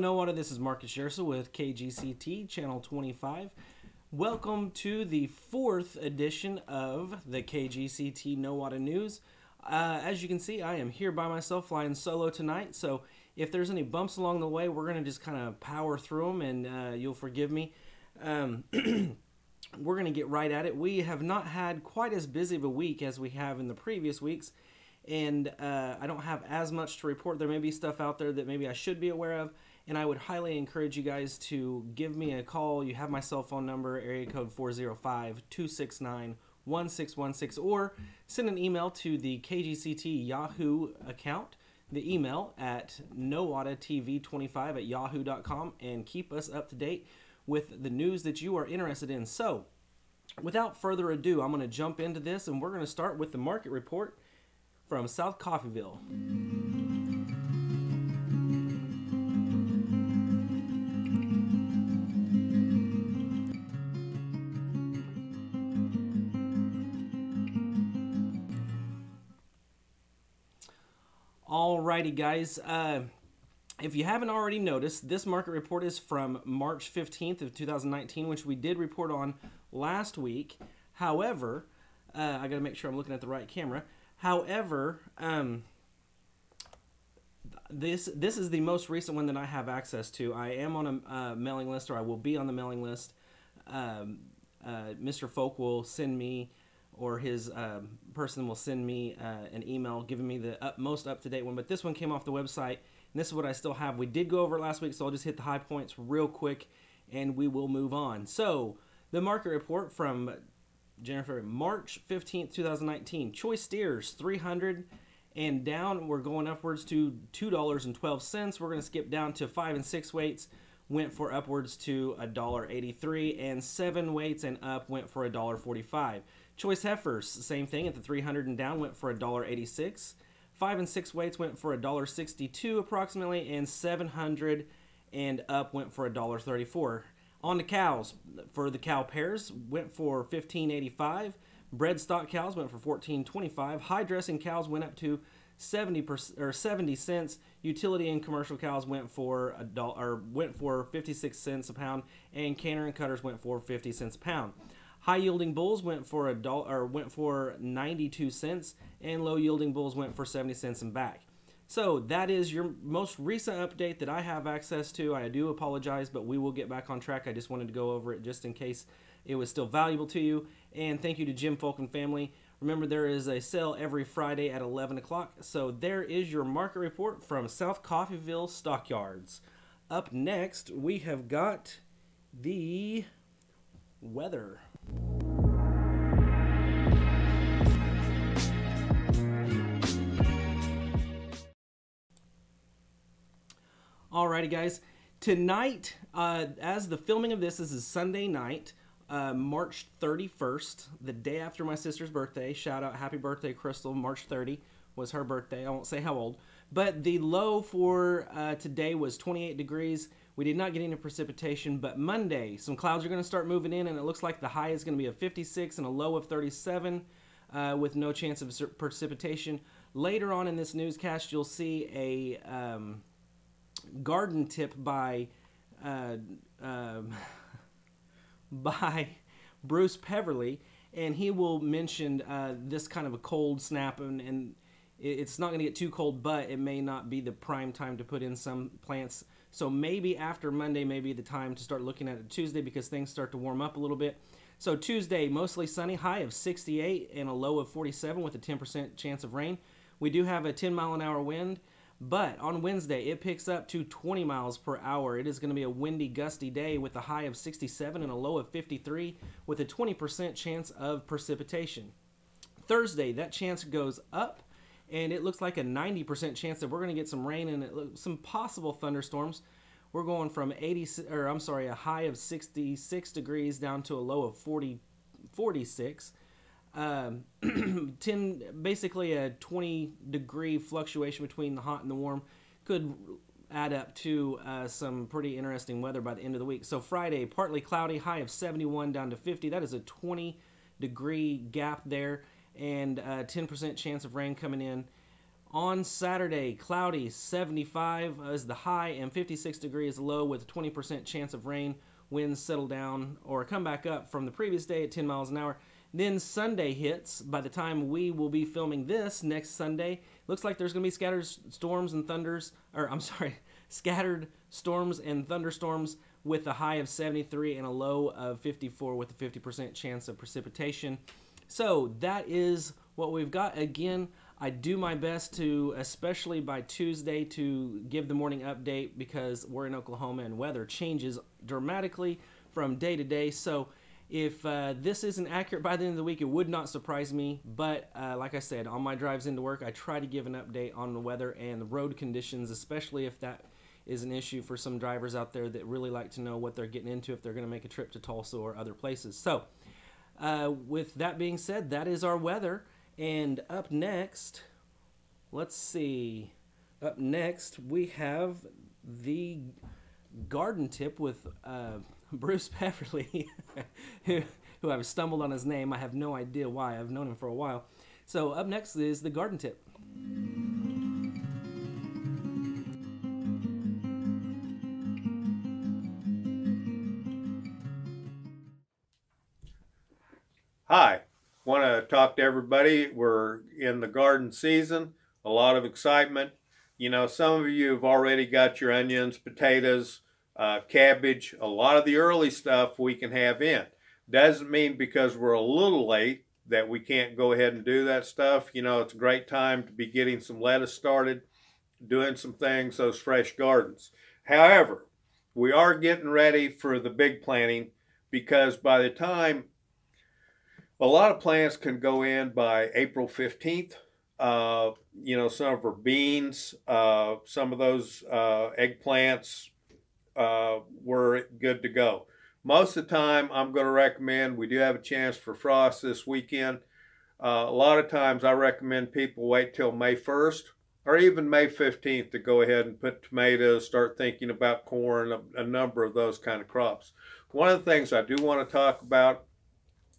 Nowata, this is Marcus Scherzel with KGCT Channel 25. Welcome to the fourth edition of the KGCT Nowata News. As you can see, I am here by myself flying solo tonight, so if there's any bumps along the way, we're going to just kind of power through them, and you'll forgive me. We're going to get right at it. We have not had quite as busy of a week as we have in the previous weeks, and I don't have as much to report. There may be stuff out there that maybe I should be aware of, and I would highly encourage you guys to give me a call. You have my cell phone number, area code 405-269-1616, or send an email to the KGCT Yahoo account, the email at nowatatv25@yahoo.com, and keep us up to date with the news that you are interested in. So, without further ado, I'm going to jump into this, and we're going to start with the market report from South Coffeyville. Alrighty, guys. If you haven't already noticed, this market report is from March 15th of 2019, which we did report on last week. However, I got to make sure I'm looking at the right camera. However, this is the most recent one that I have access to. I am on a mailing list, or I will be on the mailing list. Mr. Folk will send me, or his person will send me an email giving me the most up-to-date one. But this one came off the website, and this is what I still have. We did go over it last week, so I'll just hit the high points real quick, and we will move on. So, the market report from March 15th, 2019. Choice steers, 300 and down. We're going upwards to $2.12. We're going to skip down to 5 and 6 weights. Went for upwards to $1.83, and 7 weights and up went for $1.45. Choice heifers, same thing at the 300 and down, went for $1.86. 5 and 6 weights went for $1.62 approximately, and 700 and up went for $1.34. On to cows, for the cow pairs, went for $15.85. Bred stock cows went for $14.25. High dressing cows went up to 70 cents. Utility and commercial cows went for went for 56 cents a pound, and canner and cutters went for 50 cents a pound. High yielding bulls went for went for 92 cents, and low yielding bulls went for 70 cents and back. So that is your most recent update that I have access to. I do apologize, but we will get back on track. I just wanted to go over it just in case it was still valuable to you. And thank you to Jim Folk and family. Remember, there is a sale every Friday at 11 o'clock. So there is your market report from South Coffeyville Stockyards. Up next, we have got the weather. Alrighty, guys. Tonight, as the filming of this is Sunday night, March 31st, the day after my sister's birthday. Shout out, happy birthday, Crystal. March 30 was her birthday. I won't say how old. But the low for today was 28 degrees. We did not get any precipitation, but Monday, some clouds are going to start moving in, and it looks like the high is going to be a 56 and a low of 37 with no chance of precipitation. Later on in this newscast, you'll see a garden tip by Bruce Peverly, and he will mention this kind of a cold snap, and it's not going to get too cold, but it may not be the prime time to put in some plants. So maybe after Monday may be the time to start looking at it Tuesday, because things start to warm up a little bit. So Tuesday, mostly sunny, high of 68 and a low of 47 with a 10% chance of rain. We do have a 10-mile-an-hour wind. But on Wednesday, it picks up to 20 miles per hour. It is going to be a windy, gusty day with a high of 67 and a low of 53 with a 20% chance of precipitation. Thursday, that chance goes up, and it looks like a 90% chance that we're going to get some rain and some possible thunderstorms. We're going from a high of 66 degrees down to a low of 46. Basically a 20-degree fluctuation between the hot and the warm could add up to some pretty interesting weather by the end of the week. So Friday, partly cloudy, high of 71 down to 50. That is a 20-degree gap there, and 10% chance of rain coming in. On Saturday, cloudy, 75 is the high and 56 degrees low with a 20% chance of rain. Winds settle down or come back up from the previous day at 10 miles an hour. Then Sunday hits. By the time we will be filming this next Sunday, looks like there's going to be scattered storms and scattered storms and thunderstorms with a high of 73 and a low of 54 with a 50% chance of precipitation. So that is what we've got. Again, I do my best to, especially by Tuesday, to give the morning update because we're in Oklahoma and weather changes dramatically from day to day. So if this isn't accurate by the end of the week, it would not surprise me. But like I said, on my drives into work, I try to give an update on the weather and the road conditions, especially if that is an issue for some drivers out there that really like to know what they're getting into if they're going to make a trip to Tulsa or other places. So with that being said, that is our weather. And up next, let's see. Up next, we have the garden tip with Bruce Beverly, who I've stumbled on his name. I have no idea why. I've known him for a while. So up next is the garden tip. Hi, want to talk to everybody. We're in the garden season, a lot of excitement. You know, some of you have already got your onions, potatoes, cabbage, a lot of the early stuff we can have in. Doesn't mean because we're a little late that we can't go ahead and do that stuff. You know, it's a great time to be getting some lettuce started, doing some things, those fresh gardens. However, we are getting ready for the big planting because by the time a lot of plants can go in by April 15th. You know, some of our beans, some of those eggplants were good to go. Most of the time, I'm going to recommend, we do have a chance for frost this weekend. A lot of times I recommend people wait till May 1st or even May 15th to go ahead and put tomatoes, start thinking about corn, a number of those kind of crops. One of the things I do want to talk about,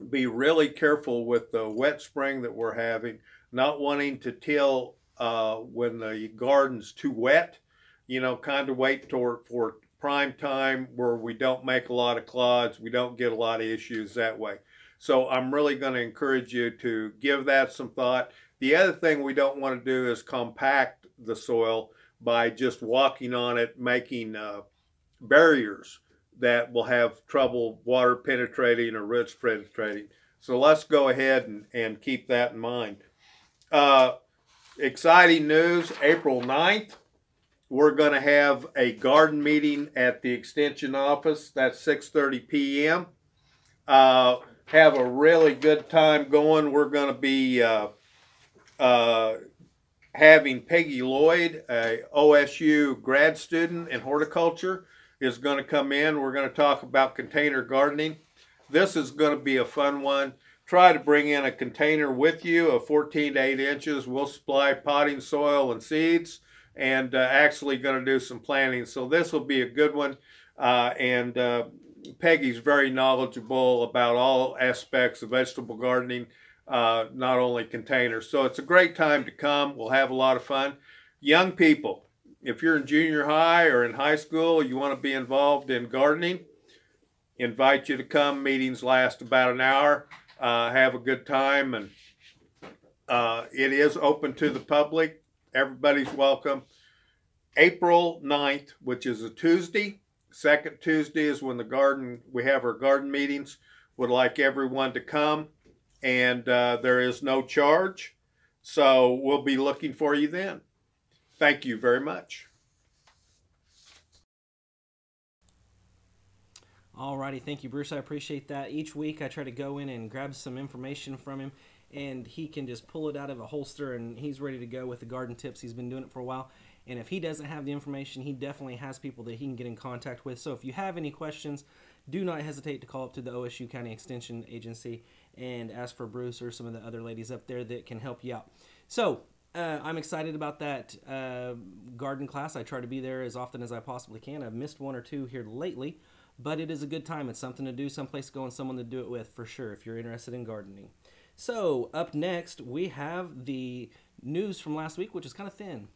be really careful with the wet spring that we're having, not wanting to till when the garden's too wet, you know, kind of wait for prime time where we don't make a lot of clods, we don't get a lot of issues that way. So I'm really going to encourage you to give that some thought. The other thing we don't want to do is compact the soil by just walking on it, making barriers that will have trouble water penetrating or roots penetrating. So let's go ahead and keep that in mind. Exciting news, April 9th, we're going to have a garden meeting at the Extension office. That's 6:30 p.m. Have a really good time going. We're going to be having Peggy Lloyd, a OSU grad student in horticulture, is going to come in. We're going to talk about container gardening. This is going to be a fun one. Try to bring in a container with you of 14 to 8 inches. We'll supply potting soil and seeds and actually going to do some planting. So this will be a good one. Peggy's very knowledgeable about all aspects of vegetable gardening, not only containers. So it's a great time to come. We'll have a lot of fun. Young people, if you're in junior high or in high school, you want to be involved in gardening, invite you to come. Meetings last about an hour. Have a good time, and it is open to the public. Everybody's welcome. April 9th, which is a Tuesday. Second Tuesday is when we have our garden meetings. Would like everyone to come, and there is no charge. So we'll be looking for you then. Thank you very much. Alrighty, thank you, Bruce. I appreciate that. Each week I try to go in and grab some information from him, and he can just pull it out of a holster, and he's ready to go with the garden tips. He's been doing it for a while, and if he doesn't have the information, he definitely has people that he can get in contact with. So if you have any questions, do not hesitate to call up to the OSU County Extension Agency and ask for Bruce or some of the other ladies up there that can help you out. So I'm excited about that garden class. I try to be there as often as I possibly can. I've missed one or two here lately, but it is a good time. It's something to do, someplace to go, and someone to do it with for sure if you're interested in gardening. So up next, we have the news from last week, which is kind of thin.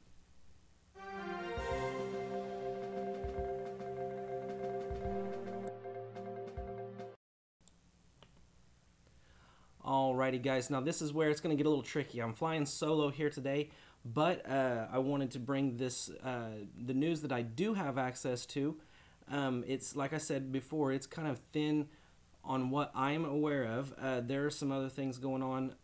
Alrighty, guys. Now this is where it's going to get a little tricky. I'm flying solo here today, but I wanted to bring this the news that I do have access to. It's like I said before, it's kind of thin on what I'm aware of. There are some other things going on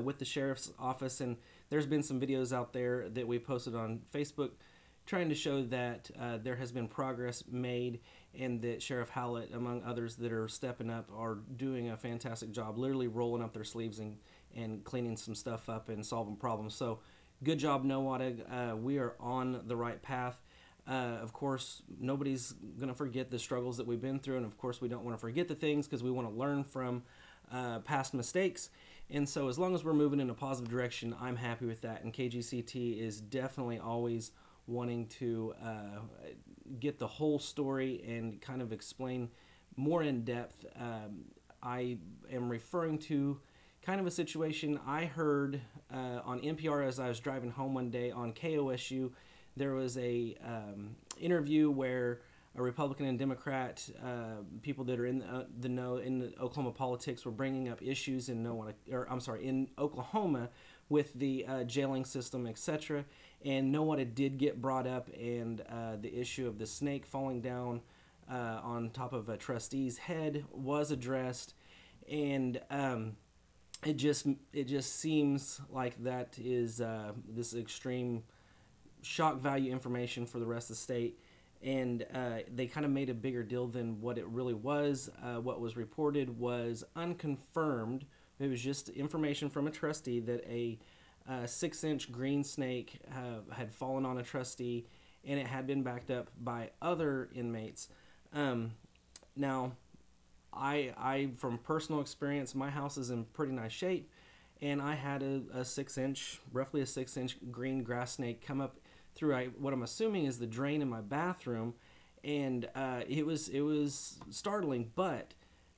with the sheriff's office, and there's been some videos out there that we posted on Facebook trying to show that there has been progress made, and that Sheriff Hallett, among others that are stepping up, are doing a fantastic job, literally rolling up their sleeves and cleaning some stuff up and solving problems. So good job, Nowata. We are on the right path. Of course, nobody's going to forget the struggles that we've been through, and of course we don't want to forget the things because we want to learn from past mistakes. And so as long as we're moving in a positive direction, I'm happy with that. And KGCT is definitely always wanting to get the whole story and kind of explain more in depth. I am referring to kind of a situation I heard on NPR as I was driving home one day on KOSU. There was a interview where a Republican and Democrat, people that are in the know in the Oklahoma politics, were bringing up issues in in Oklahoma with the jailing system, etc. And Nowata did get brought up, and the issue of the snake falling down on top of a trustee's head was addressed, and it just seems like that is this extreme shock value information for the rest of the state. And they kind of made a bigger deal than what it really was. What was reported was unconfirmed. It was just information from a trustee that a 6-inch green snake had fallen on a trustee, and it had been backed up by other inmates. Now, I from personal experience, my house is in pretty nice shape, and I had a 6-inch, roughly a 6-inch green grass snake come up through what I'm assuming is the drain in my bathroom, and it was startling, but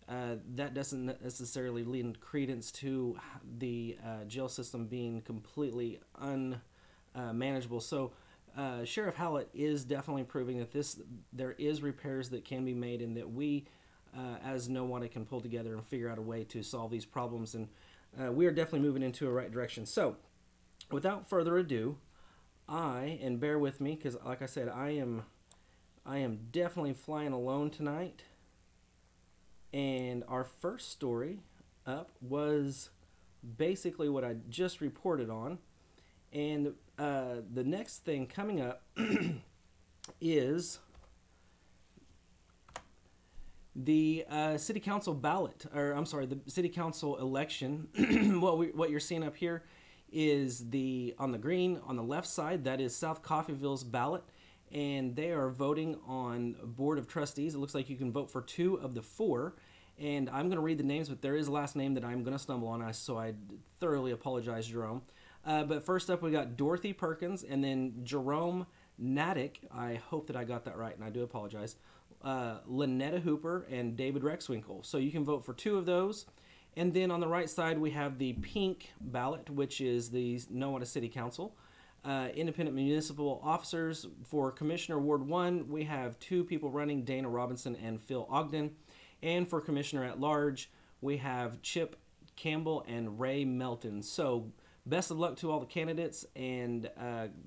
that doesn't necessarily lend credence to the jail system being completely unmanageable. So Sheriff Hallett is definitely proving that there is repairs that can be made, and that we as Nowata can pull together and figure out a way to solve these problems, and we are definitely moving into a right direction. So without further ado, and bear with me because, like I said, I am definitely flying alone tonight. And our first story up was basically what I just reported on. And the next thing coming up is the city council ballot, the city council election. What you're seeing up here is on the green on the left side, that is South Coffeyville's ballot, and they are voting on board of trustees. It looks like you can vote for 2 of the 4, and I'm going to read the names, but there is a last name that I'm going to stumble on, so I thoroughly apologize, Jerome. But first up, we got Dorothy Perkins, and then Jerome Natick. I hope that I got that right, and I do apologize. Lynetta Hooper and David Rexwinkle. So you can vote for 2 of those. And then on the right side, we have the pink ballot, which is the Nowata City Council. Independent municipal officers for Commissioner Ward 1, we have 2 people running, Dana Robinson and Phil Ogden. And for Commissioner at Large, we have Chip Campbell and Ray Melton. So best of luck to all the candidates, and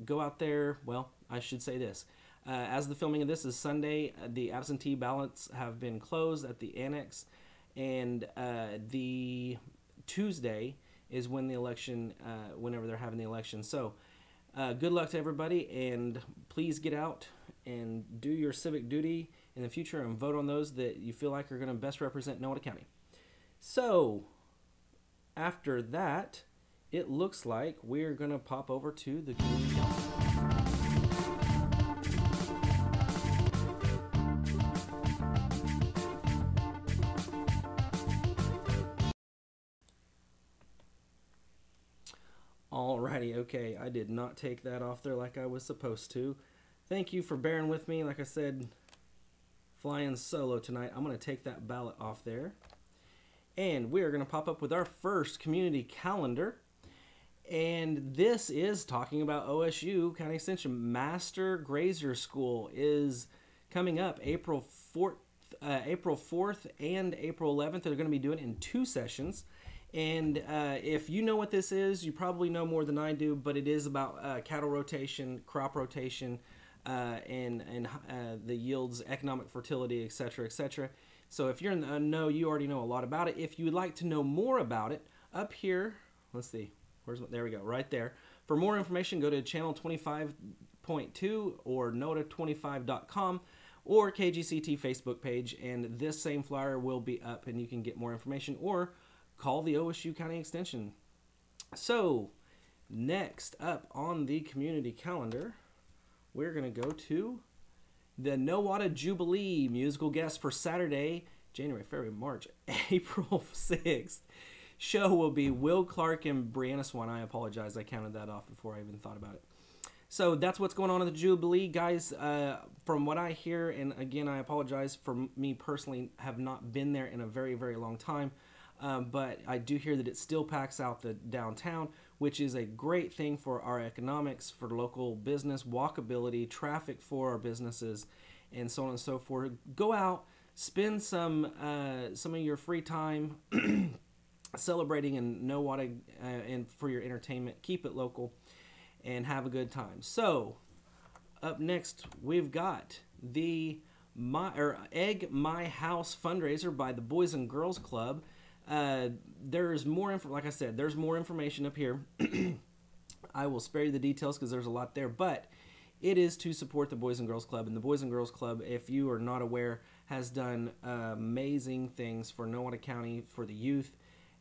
go out there. Well, I should say this. As the filming of this is Sunday, the absentee ballots have been closed at the annex, and the Tuesday is when the election, whenever they're having the election. So good luck to everybody, and please get out and do your civic duty in the future and vote on those that you feel like are going to best represent Nowata County. So after that, it looks like we're going to pop over to the community council. Alrighty, okay, I did not take that off there like I was supposed to. Thank you for bearing with me. Like I said, flying solo tonight. I'm going to take that ballot off there. And we are going to pop up with our first community calendar. And this is talking about OSU County Extension. Master Grazier School is coming up April 4th and April 11th. They're going to be doing it in 2 sessions. And if you know what this is, you probably know more than I do, but it is about cattle rotation, crop rotation, and the yields, economic fertility, etc., etc. So if you're in the know, you already know a lot about it. If you would like to know more about it, up here, let's see, there we go, right there. For more information, go to channel 25.2 or nota25.com or KGCT Facebook page, and this same flyer will be up, and you can get more information or call the OSU County Extension. So, next up on the community calendar, we're going to go to the Nowata Jubilee musical guest for Saturday, January, February, March, April 6th. Show will be Will Clark and Brianna Swan. I apologize, I counted that off before I even thought about it. So that's what's going on at the Jubilee, guys. From what I hear, and again, I apologize for me personally, have not been there in a very, very long time. But I do hear that it still packs out the downtown, which is a great thing for our economics, for local business, walkability, traffic for our businesses, and so on and so forth. Go out, spend some of your free time celebrating and know what and for your entertainment. Keep it local and have a good time. So, up next, we've got the Egg My House fundraiser by the Boys and Girls Club. There's more like I said, there's more information up here. I will spare you the details because there's a lot there, but it is to support the Boys and Girls Club. And the Boys and Girls Club, if you are not aware, has done amazing things for Nowata County, for the youth,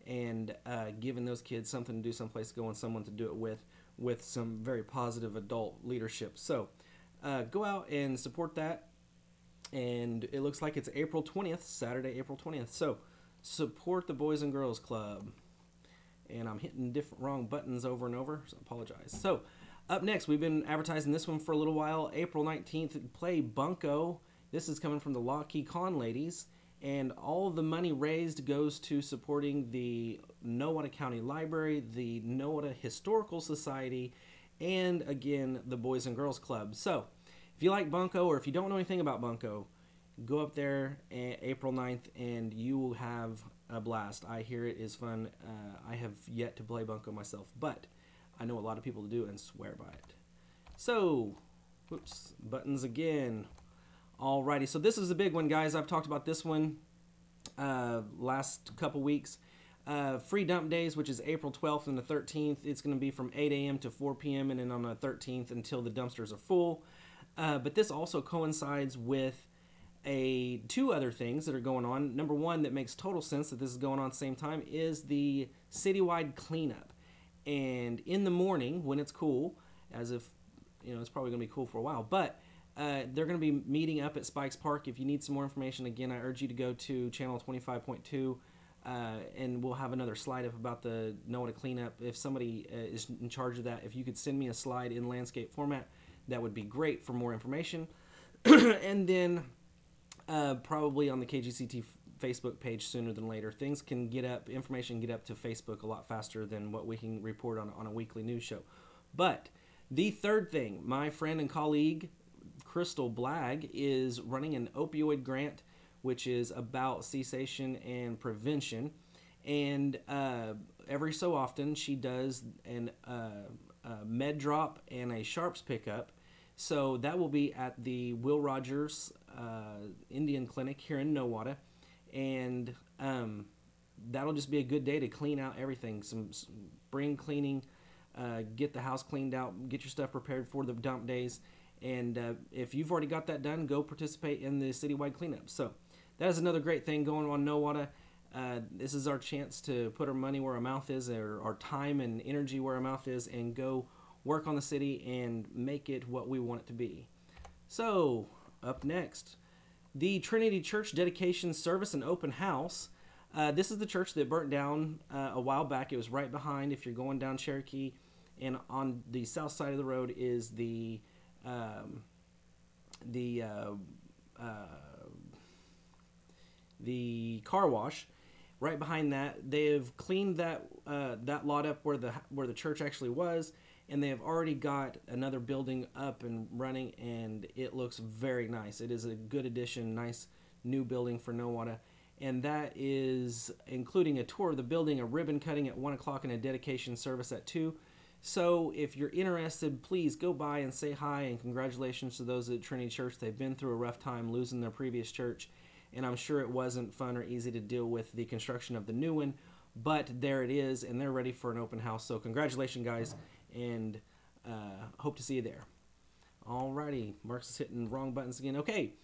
and giving those kids something to do, someplace to go, and someone to do it with some very positive adult leadership. So go out and support that. And it looks like it's April 20th, Saturday, April 20th. So support the Boys and Girls Club. And I'm hitting different wrong buttons over and over, so I apologize. So up next, we've been advertising this one for a little while. April 19th, play Bunco. This is coming from the Lock Key Con ladies. And all the money raised goes to supporting the Nowata County Library, the Nowata Historical Society, and again, the Boys and Girls Club. So if you like Bunco, or if you don't know anything about Bunco, go up there April 9th and you will have a blast. I hear it is fun. I have yet to play Bunco myself, but I know a lot of people do and swear by it. So, whoops, buttons again. Alrighty, so this is a big one, guys. I've talked about this one last couple weeks. Free dump days, which is April 12th and the 13th. It's going to be from 8 a.m. to 4 p.m. and then on the 13th until the dumpsters are full. But this also coincides with two other things that are going on. Number one, that makes total sense that this is going on at the same time, is the citywide cleanup. And in the morning, when it's cool, as if, it's probably going to be cool for a while, but they're going to be meeting up at Spikes Park. If you need some more information, again, I urge you to go to channel 25.2, and we'll have another slide up about the Nowata cleanup. If somebody is in charge of that, if you could send me a slide in landscape format, that would be great for more information. And then probably on the KGCT Facebook page sooner than later. Things can information get up to Facebook a lot faster than what we can report on a weekly news show. But the third thing, my friend and colleague Crystal Blagg is running an opioid grant, which is about cessation and prevention. And every so often she does a med drop and a sharps pickup. So that will be at the Will Rogers Indian Clinic here in Nowata. And that'll just be a good day to clean out everything. Some spring cleaning, get the house cleaned out, get your stuff prepared for the dump days. And if you've already got that done, go participate in the citywide cleanup. So that is another great thing going on Nowata. This is our chance to put our money where our mouth is, or our time and energy where our mouth is, and go work on the city and make it what we want it to be. So up next, the Trinity Church dedication service and open house. This is the church that burnt down a while back. It was right behind, if you're going down Cherokee, and on the south side of the road is the car wash. Right behind that, they have cleaned that lot up where the church actually was, and they have already got another building up and running, and it looks very nice. It is a good addition, nice new building for Nowata, and that is including a tour of the building, a ribbon cutting at 1 o'clock, and a dedication service at 2. So if you're interested, please go by and say hi, and congratulations to those at Trinity Church. They've been through a rough time losing their previous church, and I'm sure it wasn't fun or easy to deal with the construction of the new one, but there it is, and they're ready for an open house. So congratulations, guys, and hope to see you there. Alrighty, Mark's is hitting wrong buttons again. Okay,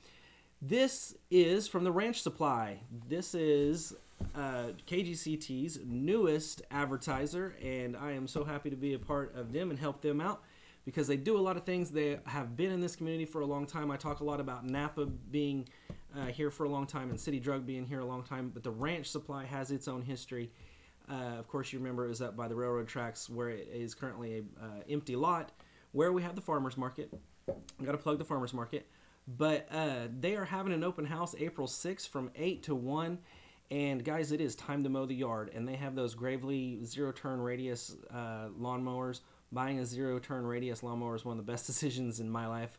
this is from the Ranch Supply. This is KGCT's newest advertiser, and I am so happy to be a part of them and help them out because they do a lot of things. They have been in this community for a long time. I talk a lot about Napa being here for a long time and City Drug being here a long time, but the Ranch Supply has its own history. Of course, you remember it was up by the railroad tracks where it is currently a empty lot where we have the farmer's market. I've got to plug the farmer's market. But they are having an open house April 6th from 8 to 1. And guys, it is time to mow the yard. And they have those Gravely zero-turn radius lawnmowers. Buying a zero-turn radius lawnmower is one of the best decisions in my life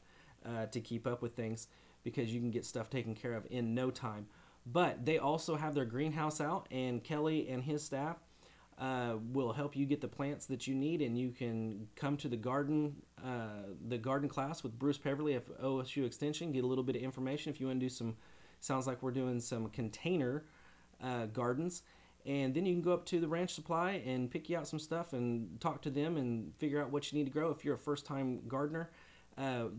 to keep up with things because you can get stuff taken care of in no time. But they also have their greenhouse out, and Kelly and his staff will help you get the plants that you need, and you can come to the garden class with Bruce Peverly of OSU Extension, get a little bit of information if you want to do some. Sounds like we're doing some container gardens, and then you can go up to the Ranch Supply and pick you out some stuff and talk to them and figure out what you need to grow. If you're a first-time gardener,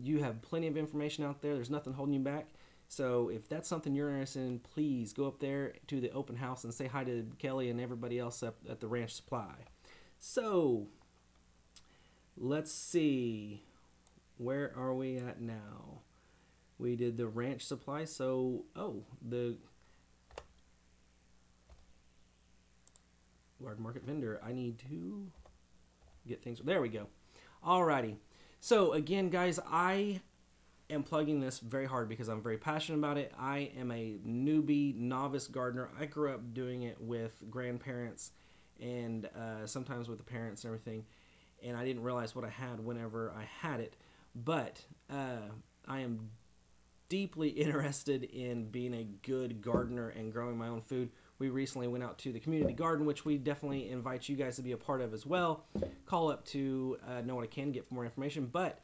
you have plenty of information out there. There's nothing holding you back. So if that's something you're interested in, please go up there to the open house and say hi to Kelly and everybody else up at the Ranch Supply. So let's see. Where are we at now? We did the Ranch Supply. So, the Large Market Vendor. I need to get things. There we go. Alrighty. So again, guys, I am plugging this very hard because I'm very passionate about it. I am a newbie, novice gardener. I grew up doing it with grandparents and sometimes with the parents and everything, and I didn't realize what I had whenever I had it. But I am deeply interested in being a good gardener and growing my own food. We recently went out to the community garden, which we definitely invite you guys to be a part of as well. Call up to Know What I Can, get more information. But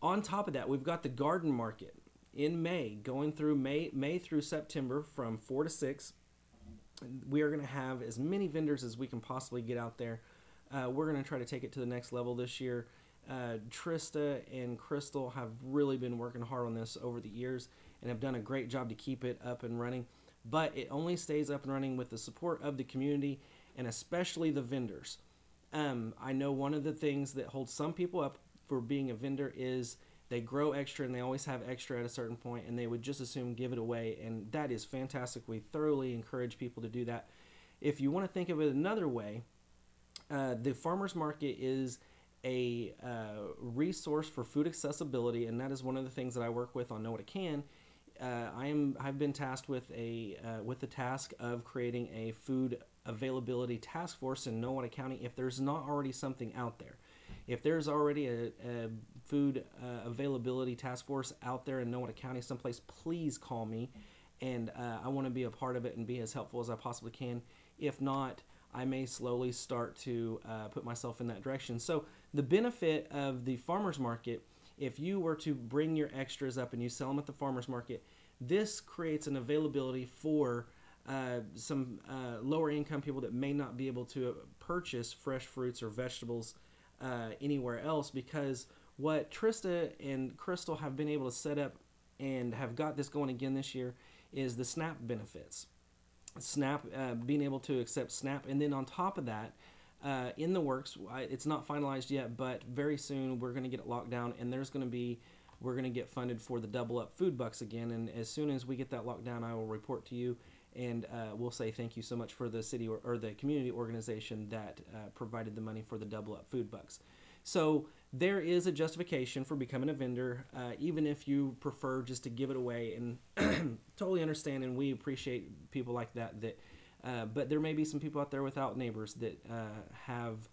on top of that, we've got the garden market in May, going through May through September from 4 to 6. We are going to have as many vendors as we can possibly get out there. We're going to try to take it to the next level this year. Trista and Crystal have really been working hard on this over the years and have done a great job to keep it up and running. But it only stays up and running with the support of the community and especially the vendors. I know one of the things that holds some people up for being a vendor is they grow extra and they always have extra at a certain point and they would just assume give it away, and that is fantastic. We thoroughly encourage people to do that. If you want to think of it another way, the farmers market is a resource for food accessibility, and that is one of the things that I work with on Know What I Can. I've been tasked with the task of creating a food availability task force in Nowata County. If there's not already something out there, if there's already a food availability task force out there in Nowata County someplace, please call me, and I want to be a part of it and be as helpful as I possibly can. If not, I may slowly start to put myself in that direction. So the benefit of the farmers market, if you were to bring your extras up and you sell them at the farmers market, this creates an availability for some lower income people that may not be able to purchase fresh fruits or vegetables anywhere else, because what Trista and Crystal have been able to set up and have got this going again this year is the SNAP benefits. SNAP, being able to accept SNAP, and then on top of that, in the works, it's not finalized yet, but very soon we're going to get it locked down, and we're going to get funded for the Double Up Food Bucks again, and as soon as we get that locked down, I will report to you, and we'll say thank you so much for the city or the community organization that provided the money for the Double Up Food Bucks. So there is a justification for becoming a vendor, even if you prefer just to give it away, and totally understand, and we appreciate people like that But there may be some people out there without neighbors that have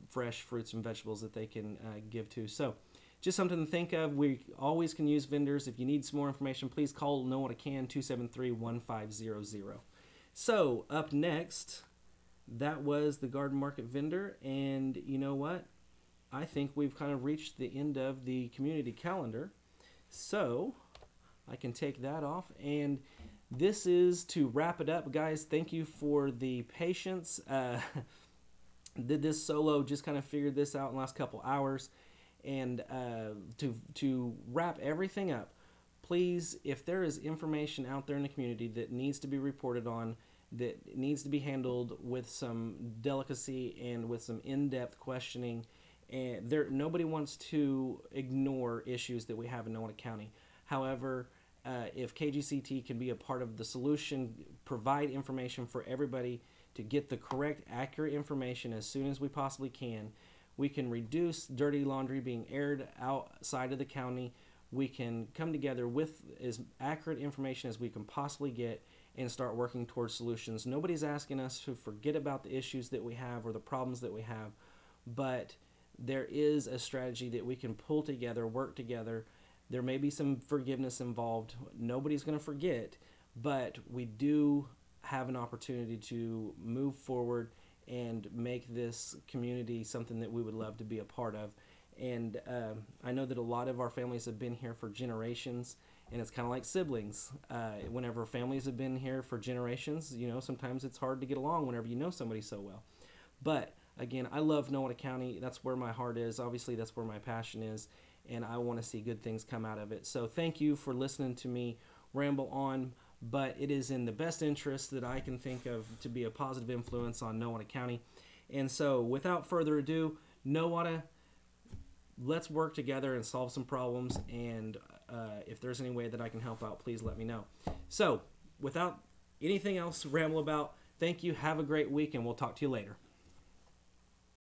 fresh fruits and vegetables that they can give to. So just something to think of. We always can use vendors. If you need some more information, please call Nowata Can 273-1500. So up next, that was the garden market vendor. And you know what? I think we've kind of reached the end of the community calendar. So I can take that off. And this is to wrap it up, guys. Thank you for the patience. Did this solo, just kind of figured this out in the last couple hours. And to wrap everything up, please, if there is information out there in the community that needs to be reported on, that needs to be handled with some delicacy and with some in-depth questioning, and nobody wants to ignore issues that we have in Nowata County. However, if KGCT can be a part of the solution, provide information for everybody to get the correct, accurate information as soon as we possibly can, we can reduce dirty laundry being aired outside of the county. We can come together with as accurate information as we can possibly get and start working towards solutions. Nobody's asking us to forget about the issues that we have or the problems that we have, but there is a strategy that we can pull together, work together. There may be some forgiveness involved. Nobody's going to forget, but we do have an opportunity to move forward and make this community something that we would love to be a part of. And I know that a lot of our families have been here for generations, and it's kind of like siblings. Whenever families have been here for generations, you know, sometimes it's hard to get along whenever you know somebody so well. But again, I love Nowata County. That's where my heart is. Obviously, that's where my passion is, and I want to see good things come out of it. So thank you for listening to me ramble on, but it is in the best interest that I can think of to be a positive influence on Nowata County. And so without further ado, Nowata, let's work together and solve some problems, and if there's any way that I can help out, please let me know. So without anything else to ramble about, thank you, have a great week, and we'll talk to you later.